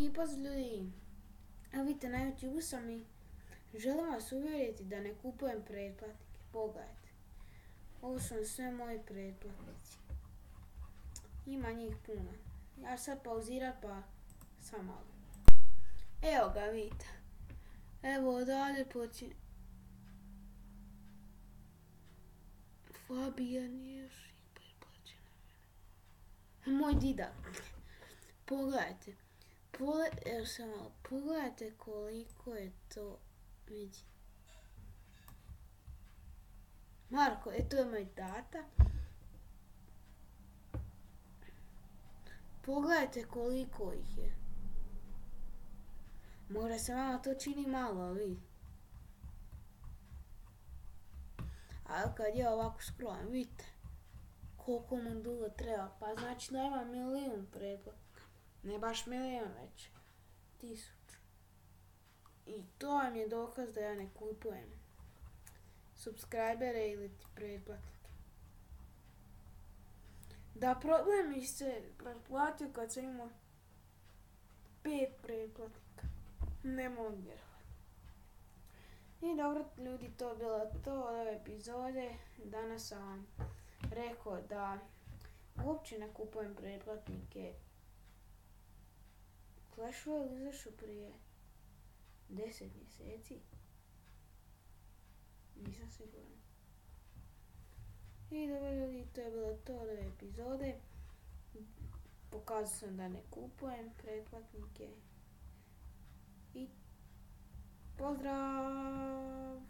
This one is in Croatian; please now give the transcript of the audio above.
I pozdrav ljudi, evo vidite na YouTube sam i želim vas uvjeriti da ne kupujem pretplatnike. Pogledajte, ovo su sve moji pretplatnici, ima njih puno. Ja ću sad pauzirat pa sam malo. Evo ga vidite, evo odavde počinje. Fabijan Ježik pretplaćen. Moj didak. Pogledajte. Pogledajte koliko je to, vidi. Marko, to je moj tata. Pogledajte koliko ih je. Možda se vama to čini malo, ali vidi. A kad ja ovako scrollam, vidite koliko mu dugo treba. Pa znači da ima 1.000.000 pretplatnika. Ne baš 1.000.000 već 1000. I to vam je dokaz da ja ne kupujem subscribere ili pretplatnike. Da, problem mi se pretplatio kad sam imao 5 pretplatnika. Ne mogu vjerovati. I dobro ljudi, to je bilo to od ove epizode. Danas sam vam rekao da uopće ne kupujem pretplatnike. Clash Royale izašao prije 10 mjeseci. Nisam siguran. I dobro ljudi, to je bilo to od ove epizode. Pokazao sam da ne kupujem pretplatnike. I pozdrav!